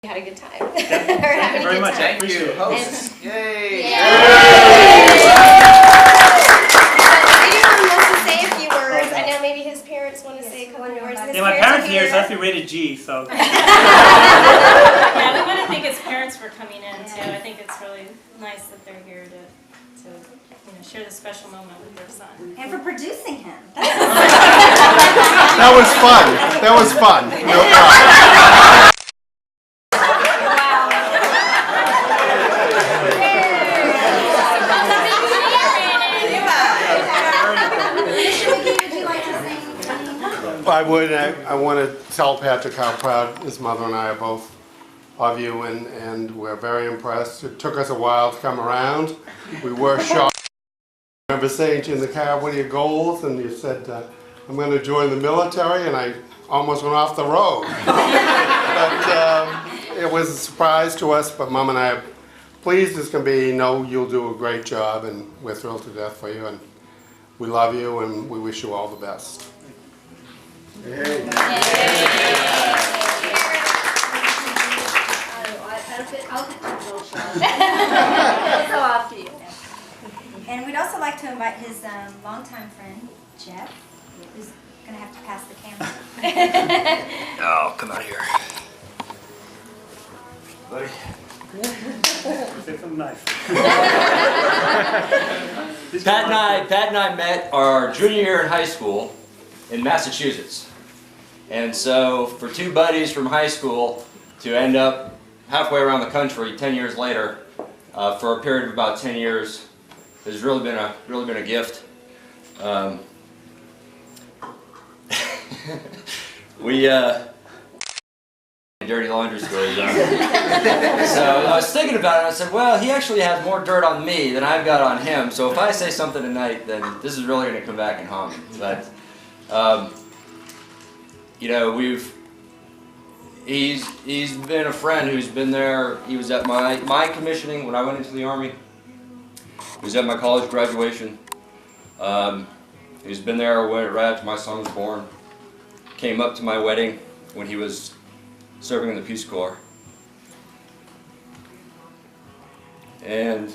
had a good time. Yeah. Thank you very much. I appreciate it. Hosts. Yay! Yay! Anyone wants to say a few words? I know maybe his parents want to say a couple words. Yeah, my parents are here, so I have to be rated G. So. Yeah, we want to thank his parents for coming in too. I think it's really nice that they're here to share this special moment with their son. And for producing him. That was fun. That was fun. No problem. I want to tell Patrick how proud his mother and I are both of you, and we're very impressed. It took us a while to come around. We were shocked. I remember saying to you in the car, what are your goals? And you said, I'm going to join the military, and I almost went off the road. But it was a surprise to us, but Mom and I are pleased as can be. Know you'll do a great job, and we're thrilled to death for you, and we love you, and we wish you all the best. Yay. And we'd also like to invite his longtime friend, Jeff, who's going to have to pass the camera. Oh, come out here. Buddy. Say something nice. Pat and I met our junior year in high school in Massachusetts. And so for two buddies from high school to end up halfway around the country 10 years later, for a period of about 10 years, has really been a gift. We dirty laundry stories. So I was thinking about it, and I said, well, he actually has more dirt on me than I've got on him, so if I say something tonight, then this is really going to come back and haunt me. But you know, he's been a friend who's been there. He was at my commissioning when I went into the Army. He was at my college graduation. He's been there right after my son was born. Came up to my wedding when he was serving in the Peace Corps. And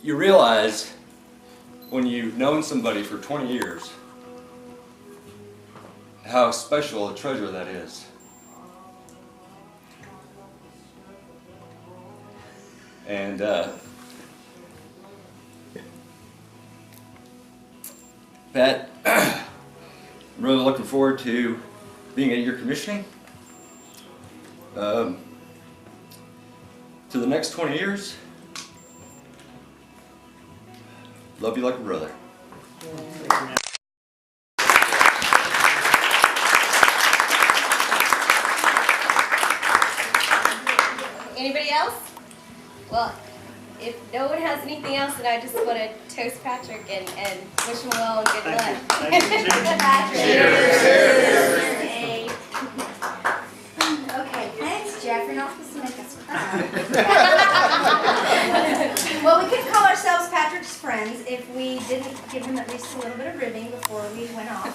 you realize when you've known somebody for 20 years how special a treasure that is. And Pat, I'm really looking forward to being at your commissioning. To the next 20 years. Love you like a brother. Anybody else? Well, if no one has anything else, then I just want to toast Patrick and wish him well and good luck. Thank you. Patrick. Cheers. Okay, thanks, Jeff. You're not supposed to make us cry. Well, we couldn't call ourselves Patrick's friends if we didn't give him at least a little bit of ribbing before we went off.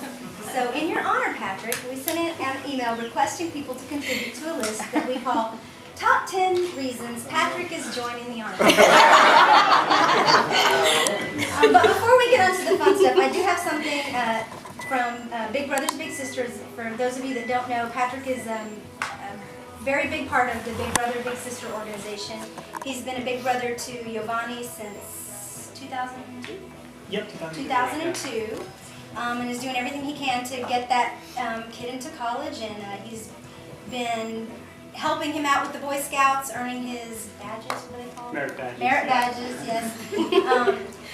So in your honor, Patrick, we sent in an email requesting people to contribute to a list that we call Top 10 Reasons Patrick is Joining the Army. But before we get on to the fun stuff, I do have something from Big Brothers Big Sisters. For those of you that don't know, Patrick is a very big part of the Big Brother Big Sister organization. He's been a big brother to Giovanni since 2002? Yep, 2002. And is doing everything he can to get that kid into college, and he's been helping him out with the Boy Scouts, earning his badges, what do they call them? Merit badges. Merit badges, yes.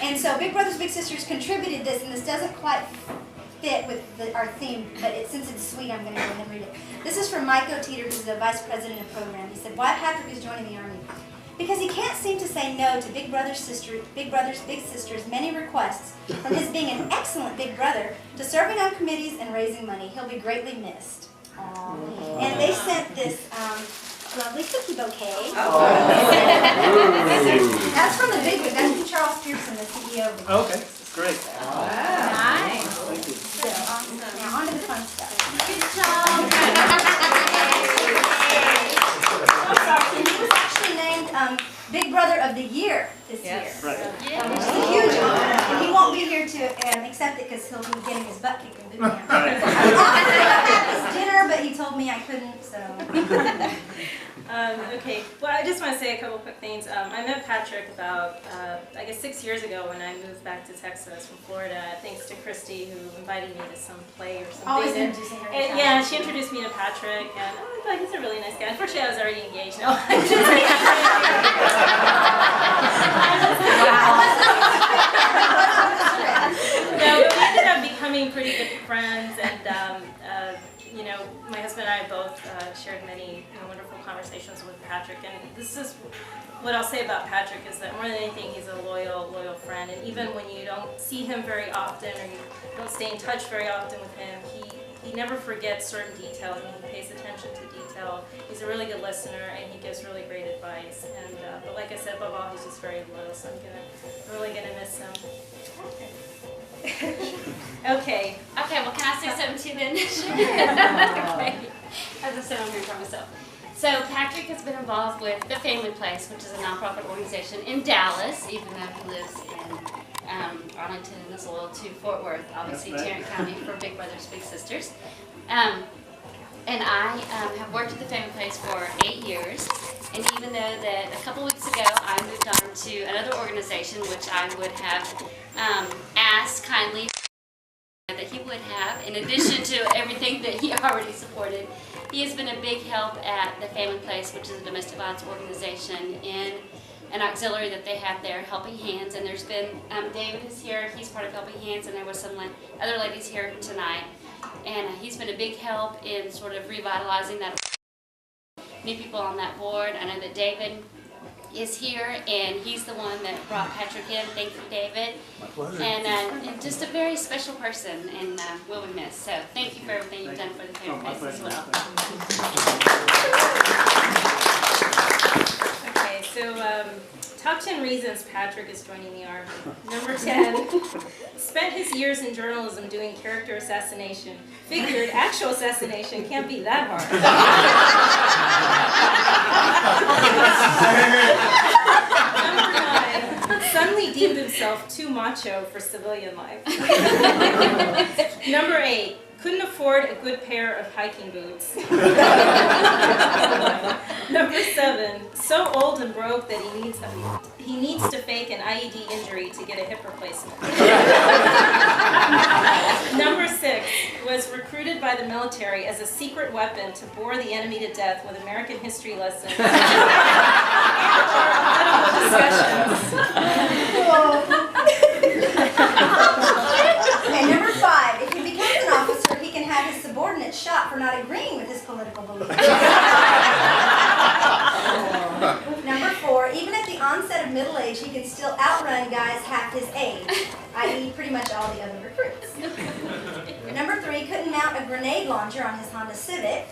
And so Big Brothers Big Sisters contributed this, and this doesn't quite fit with our theme, but since it's sweet, I'm going to go ahead and read it. This is from Mike O'Teeter, who's the Vice President of Program. He said, why Patrick is joining the Army? Because he can't seem to say no to Big Brothers Big Sisters' many requests, from his being an excellent big brother to serving on committees and raising money. He'll be greatly missed. And they sent this lovely cookie bouquet. That's from the big one. That's from Charles Pearson, the CEO. Okay, great. Nice. Thank you. So, fun stuff. Good job. And he was actually named Big Brother of the Year this year. Right. Which is a huge honor. And he won't be here to accept it because he'll be getting his butt kicked in boot camp. Right. I offered to have his dinner, but he told me I couldn't, so. Okay, well, I just want to say a couple quick things. I met Patrick about, I guess 6 years ago when I moved back to Texas from Florida, thanks to Christy, who invited me to some play or something. Always And- introducing her to and, Patrick. yeah, she introduced me to Patrick, and I thought he's a really nice guy. Unfortunately, I was already engaged. No, no, but we ended up becoming pretty good friends, and you know, my husband and I both shared many wonderful conversations with Patrick. And this is what I'll say about Patrick is that more than anything, he's a loyal friend. And even when you don't see him very often or you don't stay in touch very often with him, he never forgets certain details and he pays attention to detail. He's a really good listener and he gives really great advice. And but like I said, above all, he's just very loyal. So I'm really gonna miss him. Okay. Okay, well, can I say something too then? Okay. As I said, I'm here for myself. So Patrick has been involved with The Family Place, which is a nonprofit organization in Dallas, even though he lives in Arlington and is loyal to Fort Worth, obviously That's right. Tarrant County for Big Brothers Big Sisters. And I have worked at The Family Place for 8 years. And even though that a couple weeks ago I moved on to another organization, which I would have asked kindly that he would have, in addition to everything that he already supported, he has been a big help at The Family Place, which is a domestic violence organization in an auxiliary that they have there, Helping Hands. And there's been, David is here, he's part of Helping Hands, and there was some other ladies here tonight. And he's been a big help in sort of revitalizing that. New people on that board. I know that David is here, and he's the one that brought Patrick in. Thank you, David. My pleasure. And just a very special person, and will be missed. So thank you for everything you've done for the Oh, Family my Place as pleasure. well. Okay, so top 10 reasons Patrick is joining the Army. Number 10, spent his years in journalism doing character assassination. Figured actual assassination can't be that hard. Number 9, suddenly deemed himself too macho for civilian life. Number 8, couldn't afford a good pair of hiking boots. Number 7, so old and broke that he needs to fake an IED injury to get a hip replacement. Number 6, was recruited by the military as a secret weapon to bore the enemy to death with American history lessons and political discussions. And number 5, if he becomes an officer, he can have his subordinates shot for not agreeing with his political beliefs. Number 4, even at the onset of middle age, he can still outrun guys half his age, i.e. pretty much all the other recruits. Number 3, couldn't mount a grenade launcher on his Honda Civic.